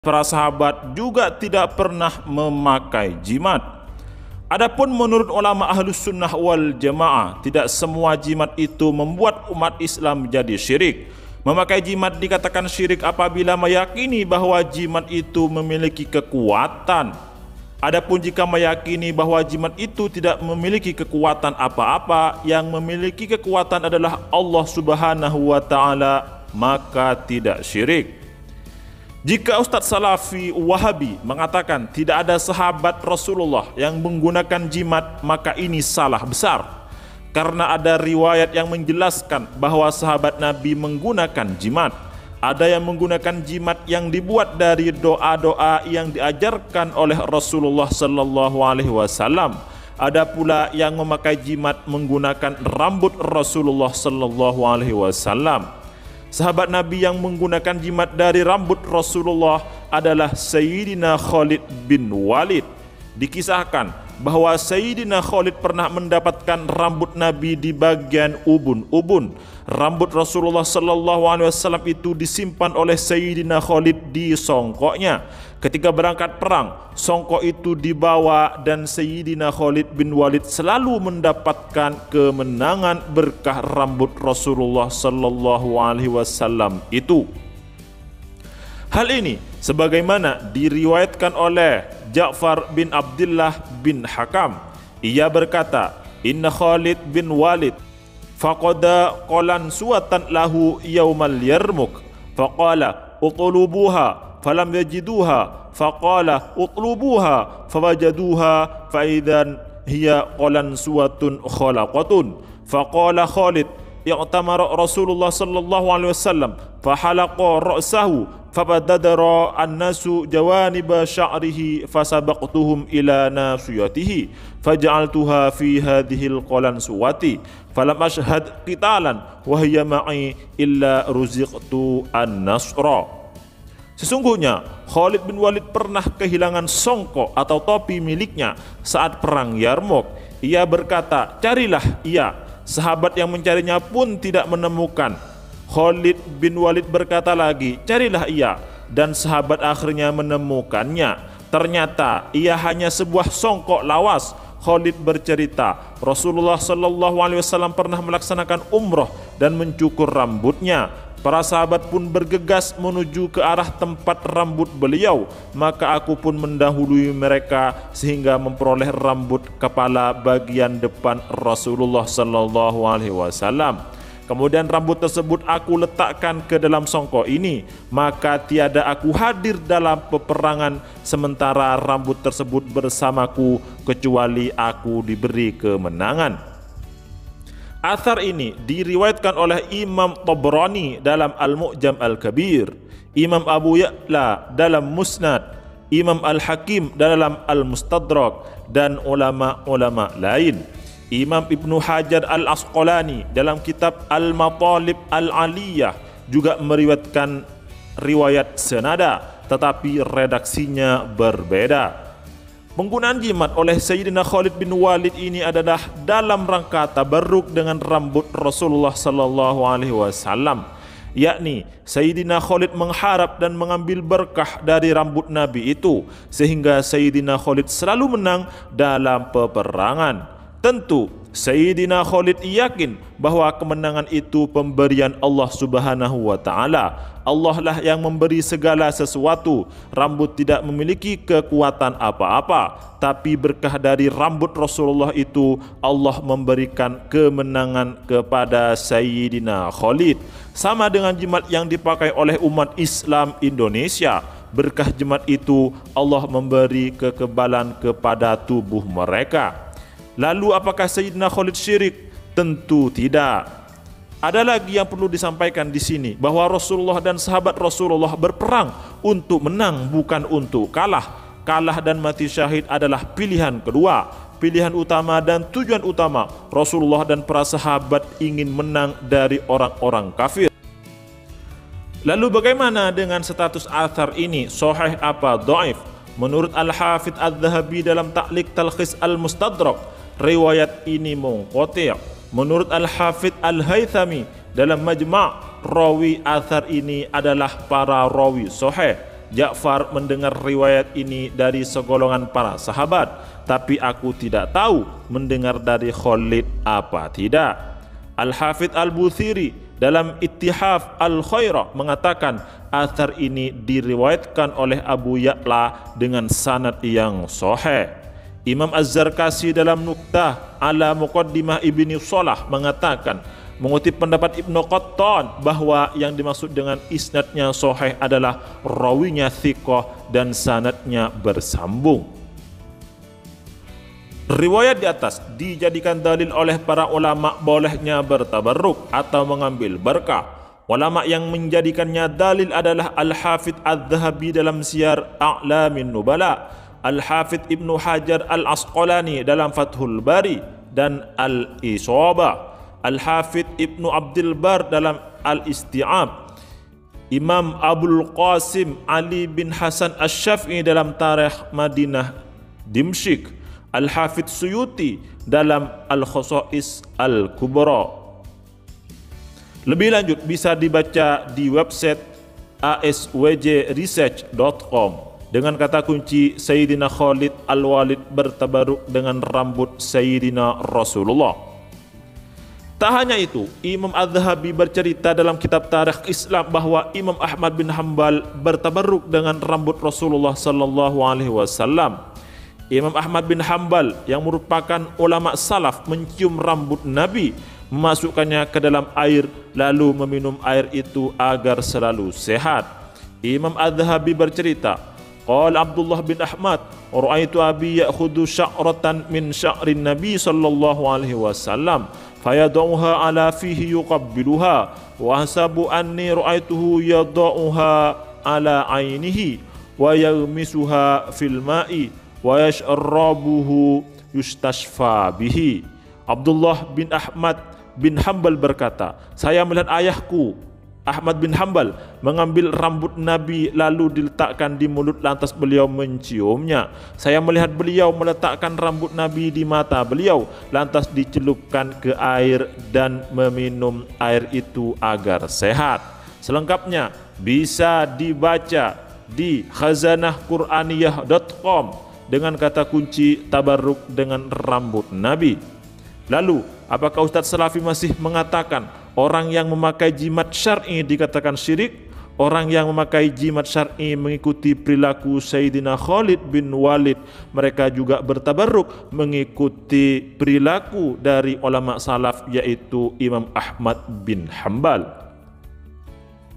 Para sahabat juga tidak pernah memakai jimat. Adapun menurut ulama Ahlus Sunnah wal Jamaah, tidak semua jimat itu membuat umat Islam menjadi syirik. Memakai jimat dikatakan syirik apabila meyakini bahwa jimat itu memiliki kekuatan. Adapun jika meyakini bahwa jimat itu tidak memiliki kekuatan apa-apa, yang memiliki kekuatan adalah Allah Subhanahu wa taala, maka tidak syirik. Jika Ustadz Salafi Wahabi mengatakan tidak ada sahabat Rasulullah yang menggunakan jimat, maka ini salah besar. Karena ada riwayat yang menjelaskan bahwa sahabat Nabi menggunakan jimat. Ada yang menggunakan jimat yang dibuat dari doa-doa yang diajarkan oleh Rasulullah Sallallahu Alaihi Wasallam. Ada pula yang memakai jimat menggunakan rambut Rasulullah Sallallahu Alaihi Wasallam. Sahabat Nabi yang menggunakan jimat dari rambut Rasulullah adalah Sayyidina Khalid bin Walid. Dikisahkan bahwa Sayyidina Khalid pernah mendapatkan rambut Nabi di bagian ubun-ubun. Rambut Rasulullah Sallallahu Alaihi Wasallam itu disimpan oleh Sayyidina Khalid di songkoknya. Ketika berangkat perang, songkok itu dibawa dan Sayyidina Khalid bin Walid selalu mendapatkan kemenangan berkah rambut Rasulullah Sallallahu Alaihi Wasallam itu. Hal ini sebagaimana diriwayatkan oleh Ja'far bin Abdullah bin Hakam. Ia berkata, "Inna Khalid bin Walid faqada qalan suwatan lahu yaumal yarmuk faqala utlubuha falam yajiduha faqala utlubuha fawajaduha faidan hiya qalan suwatun khalaqatun faqala Khalid i'tamara Rasulullah sallallahu alaihi wasallam fahalaqa ra'sahu fabadadara an-nasu jawaniba sya'rihi fasabaqtuhum ila nasiyatihi faj'altuha fi hadhil qalan suwati falam ashhad qitalan wa hiya ma'i illa ruziqtu an-nasra." Sesungguhnya Khalid bin Walid pernah kehilangan songkok atau topi miliknya saat perang Yarmuk. Ia berkata, "Carilah ia." Sahabat yang mencarinya pun tidak menemukan. Khalid bin Walid berkata lagi, "Carilah ia." Dan sahabat akhirnya menemukannya. Ternyata ia hanya sebuah songkok lawas. Khalid bercerita, Rasulullah Sallallahu Alaihi Wasallam pernah melaksanakan umroh dan mencukur rambutnya. Para sahabat pun bergegas menuju ke arah tempat rambut beliau. Maka aku pun mendahului mereka sehingga memperoleh rambut kepala bagian depan Rasulullah Sallallahu Alaihi Wasallam. Kemudian rambut tersebut aku letakkan ke dalam songkok ini. Maka tiada aku hadir dalam peperangan sementara rambut tersebut bersamaku kecuali aku diberi kemenangan. Athar ini diriwayatkan oleh Imam Tabrani dalam Al-Mu'jam Al-Kabir, Imam Abu Ya'la dalam Musnad, Imam Al-Hakim dalam Al-Mustadrak, dan ulama-ulama lain. Imam Ibnu Hajar Al-Asqalani dalam kitab Al-Matalib Al-Aliyah juga meriwayatkan riwayat senada, tetapi redaksinya berbeda. Penggunaan jimat oleh Sayyidina Khalid bin Walid ini adalah dalam rangka tabarruk dengan rambut Rasulullah Sallallahu Alaihi Wasallam, yakni Sayyidina Khalid mengharap dan mengambil berkah dari rambut Nabi itu, sehingga Sayyidina Khalid selalu menang dalam peperangan. Tentu Sayyidina Khalid yakin bahwa kemenangan itu pemberian Allah Subhanahu wa taala. Allah lah yang memberi segala sesuatu. Rambut tidak memiliki kekuatan apa-apa, tapi berkah dari rambut Rasulullah itu Allah memberikan kemenangan kepada Sayyidina Khalid. Sama dengan jimat yang dipakai oleh umat Islam Indonesia. Berkah jimat itu Allah memberi kekebalan kepada tubuh mereka. Lalu apakah Sayyidina Khalid syirik? Tentu tidak. Ada lagi yang perlu disampaikan di sini, bahwa Rasulullah dan sahabat Rasulullah berperang untuk menang, bukan untuk kalah. Kalah dan mati syahid adalah pilihan kedua. Pilihan utama dan tujuan utama Rasulullah dan para sahabat ingin menang dari orang-orang kafir. Lalu bagaimana dengan status athar ini? Sahih apa dhaif? Menurut Al-Hafidz Adz-Dzahabi dalam Ta'liq Talkhis Al-Mustadrak, riwayat ini munqati'. Menurut Al-Hafidz Al-Haythami dalam Majma', rawi athar ini adalah para rawi sahih. Ja'far mendengar riwayat ini dari segolongan para sahabat, tapi aku tidak tahu mendengar dari Khalid apa tidak. Al-Hafidh Al-Buthiri dalam Ittihaf Al-Khairah mengatakan athar ini diriwayatkan oleh Abu Ya'la dengan sanad yang sahih. Imam Az-Zarkasi dalam Nuktah ala Muqaddimah Ibni Salah mengatakan, mengutip pendapat Ibnu Qattan, bahwa yang dimaksud dengan isnadnya sahih adalah rawinya thiqah dan sanadnya bersambung. Riwayat di atas dijadikan dalil oleh para ulama bolehnya bertabarruk atau mengambil berkah. Ulama yang menjadikannya dalil adalah Al-Hafidh Az-Zahabi dalam Siyar A'lamin Nubala, Al-Hafidh Ibnu Hajar Al-Asqalani dalam Fathul Bari dan Al-Isabah, Al-Hafidh Ibnu Abdul Bar dalam Al-Isti'ab, Imam Abul Qasim Ali bin Hasan Asy-Syafi'i dalam Tarikh Madinah Dimsyik, Al-Hafidh Suyuti dalam Al-Khosais Al-Kubra. Lebih lanjut bisa dibaca di website aswjresearch.com dengan kata kunci Sayyidina Khalid Al-Walid bertabaruk dengan rambut Sayyidina Rasulullah. Tak hanya itu, Imam Az-Zahabi bercerita dalam kitab Tarikh Islam bahwa Imam Ahmad bin Hanbal bertabarruk dengan rambut Rasulullah sallallahu alaihi wasallam. Imam Ahmad bin Hanbal yang merupakan ulama salaf mencium rambut Nabi, memasukkannya ke dalam air lalu meminum air itu agar selalu sehat. Imam Az-Zahabi bercerita, qala Abdullah bin Ahmad, ra'aitu abi ya'khudhu sya'ratan min sya'rin Nabi sallallahu alaihi wasallam fayadauha ala fihi yuqabbiluha wa hasabu anni ra'aituhu yadauha ala ainihi wa yagmisuha fil ma'i wa yashrabuhu yustashfa bihi. Abdullah bin Ahmad bin Hanbal berkata, saya melihat ayahku Ahmad bin Hanbal mengambil rambut Nabi lalu diletakkan di mulut lantas beliau menciumnya. Saya melihat beliau meletakkan rambut Nabi di mata beliau lantas dicelupkan ke air dan meminum air itu agar sehat. Selengkapnya bisa dibaca di khazanahquraniyah.com dengan kata kunci tabarruk dengan rambut Nabi. Lalu, apakah Ustaz Salafi masih mengatakan orang yang memakai jimat syar'i dikatakan syirik? Orang yang memakai jimat syar'i mengikuti perilaku Sayyidina Khalid bin Walid, mereka juga bertabarruk mengikuti perilaku dari ulama salaf yaitu Imam Ahmad bin Hanbal.